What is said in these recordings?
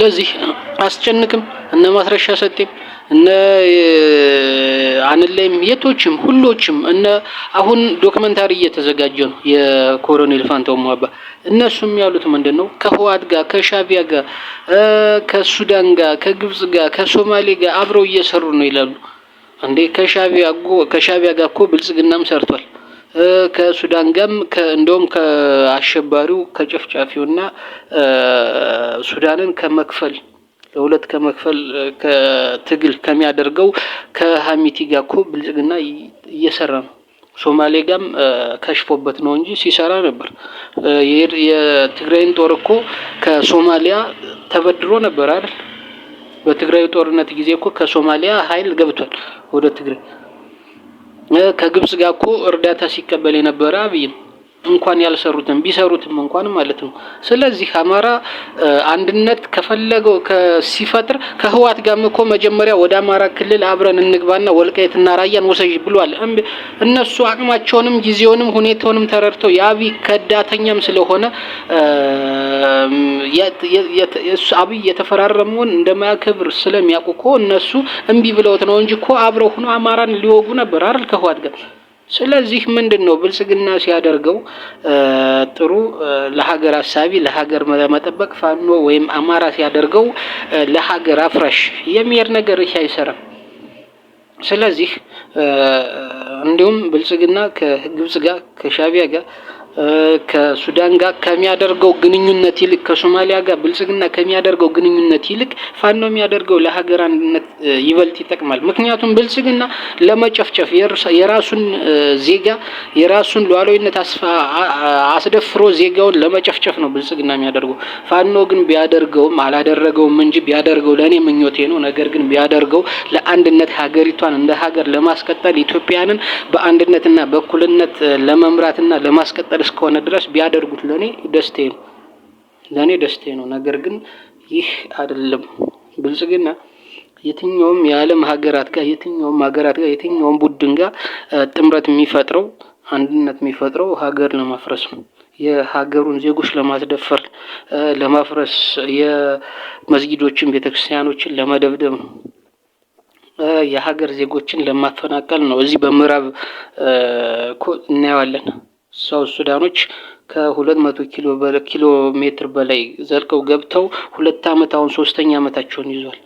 ስለዚህ አስጨንቅም እነ ማስረሻ ሰጤም እነ አንለም የቶችም ሁሎችም እነ አሁን ዶክመንታሪ እየተዘጋጀ ነው የኮሎኔል ፋንታው ሟባ እነሱም ያሉት ምንድነው ከህዋት ጋር ከሻቢያ ጋር ከሱዳን ጋር ከግብጽ ጋር ከሶማሌ ጋር አብረው እየሰሩ ነው ይላሉ እንዴ ከሻቢያ ጋር እኮ ብልጽግናም ሰርቷል ከሱዳን ጋርም እንደውም ከአሸባሪው ከጨፍጫፊውና ሱዳንን ከመክፈል ለሁለት ከመክፈል ከትግል ከሚያደርገው ከሐሚቲ ጋር እኮ ብልጽግና እየሰራ ነው ሶማሌ ጋርም ከሽፎበት ነው እንጂ ሲሰራ ነበር የትግራይን ጦር እኮ ከሶማሊያ ተበድሮ ነበር አይደል በትግራይ ጦርነት ጊዜ እኮ ከሶማሊያ ኃይል ገብቷል ወደ ትግራይ ከግብጽ ጋር እኮ እርዳታ ሲቀበል የነበረ አብይ እንኳን ያልሰሩትም ቢሰሩትም እንኳን ማለት ነው ስለዚህ አማራ አንድነት ከፈለገው ሲፈጥር ከህዋት ጋርም እኮ መጀመሪያ ወደ አማራ ክልል አብረን እንግባና ወልቃይትና ራያን ወሰጅ ብሏል እነሱ አቅማቸውንም ጊዜውንም ሁኔታውንም ተረድተው ያቢ ከዳተኛም ስለሆነ አብይ የተፈራረመውን እንደማያከብር ስለሚያውቁ እነሱ እንቢ ብለውት ነው እንጂ እኮ አብረው ሆኖ አማራን ሊወጉ ነበር አይደል ከህዋት ጋር ስለዚህ ምንድነው ብልጽግና ሲያደርገው ጥሩ ለሀገር አሳቢ ለሀገር መጠበቅ ፋኖ ወይም አማራ ሲያደርገው ለሀገር አፍራሽ የሚያር ነገር አይሰራም ስለዚህ እንዲሁም ብልጽግና ከግብጽ ጋር ከሻቢያ ጋር ከሱዳን ጋር ከሚያደርገው ግንኙነት ይልቅ ከሶማሊያ ጋር ብልጽግና ከሚያደርገው ግንኙነት ይልቅ ፋኖ የሚያደርገው ለሀገር አንድነት ይበልጥ ይጠቅማል ምክንያቱም ብልጽግና ለመጨፍጨፍ የራሱን ዜጋ የራሱን ሉዓላዊነት አስደፍሮ ዜጋውን ለመጨፍጨፍ ነው ብልጽግና የሚያደርገው ፋኖ ግን ቢያደርገውም አላደረገውም እንጂ ቢያደርገው ለኔ ምኞቴ ነው ነገር ግን ቢያደርገው ለአንድነት ሀገሪቷን እንደ ሀገር ለማስቀጠል ኢትዮጵያንን በአንድነትና በእኩልነት ለመምራትና ለማስቀጠል እስከሆነ ድረስ ቢያደርጉት ለኔ ደስታዬ ነው ነገር ግን ይህ አይደለም ብልጽግና የትኛውም የዓለም ሀገራት ጋር የትኛውም ቡድን ጋር ጥምረት የሚፈጥረው አንድነት የሚፈጥረው ሀገር ለማፍረስ ነው የሀገሩን ዜጎች ለማስደፈር ለማፍረስ የመስጊዶችን ቤተክርስቲያኖችን ለመደብደብ ነው የሀገር ዜጎችን ለማፈናቀል ነው እዚህ በምዕራብ እናያለን ሳውዝ ሱዳኖች ከ200 ኪሎ ሜትር በላይ ዘልቀው ገብተው 2 አመት አሁን 3ኛ አመታቸውን ይዟል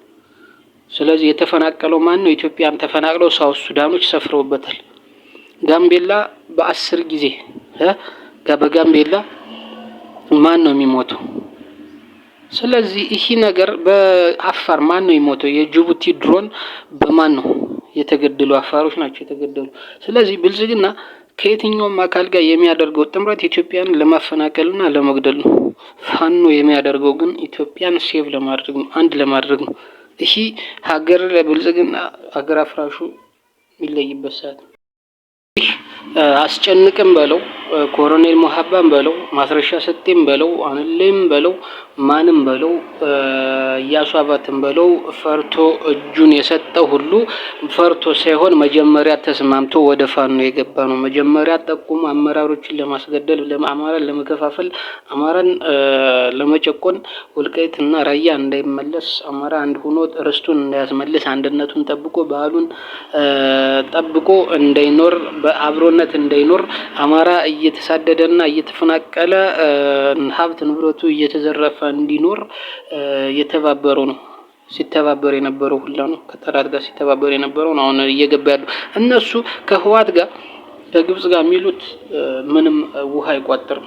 ስለዚህ የተፈናቀለው ማን ነው ኢትዮጵያን ተፈናቅለው ሳውዝ ሱዳኖች ሰፍረውበታል ጋምቤላ በ10 ጊዜ በጋምቤላ ማን ነው የሚሞተው ስለዚህ ይሄ ነገር በአፋር ማን ነው የሚሞተው የጅቡቲ ድሮን በማን ነው የተገደሉ አፋሮች ናቸው የተገደሉ ስለዚህ ብልጽግና ከየትኛውም አካል ጋር የሚያደርገው ጥምረት ኢትዮጵያን ለማፈናቀልና ለመግደል ነው ፋኖ የሚያደርገው ግን ኢትዮጵያን ሴቭ ለማድረግ ነው አንድ ለማድረግ ነው እሺ ሀገር ለብልጽግና ሀገር አፍራሹ ይለይበት ሰዓት አስጨንቅም በለው ኮሎኔል ሙሐባም በለው ማስረሻ ሰጤም በለው አንለም በለው ማንም በለው ያሷባትም በለው ፈርቶ እጁን የሰጠው ሁሉ ፈርቶ ሳይሆን መጀመሪያ ተስማምቶ ወደ ፋኖ የገባ ነው መጀመሪያ ጠቁም አመራሮችን ለማስገደል ለማማራን ለመከፋፈል አማራን ለመጨቆን ወልቃይትና ራያ እንዳይመለስ አማራ አንድ ሆኖ ርስቱን እንዳያስመልስ አንድነቱን ጠብቆ ባህሉን ጠብቆ እንዳይኖር በአብሮነት እንዳይኖር አማራ እየተሳደደና እየተፈናቀለ ሀብት ንብረቱ እየተዘረፈ እንዲኖር የተባበረው ነው ሲተባበር የነበረው ሁላ ነው ከጠላት ጋር ሲተባበር የነበረው ነው አሁን እየገባ ያለው እነሱ ከህዋት ጋር ከግብጽ ጋር የሚሉት ምንም ውሃ አይቋጥርም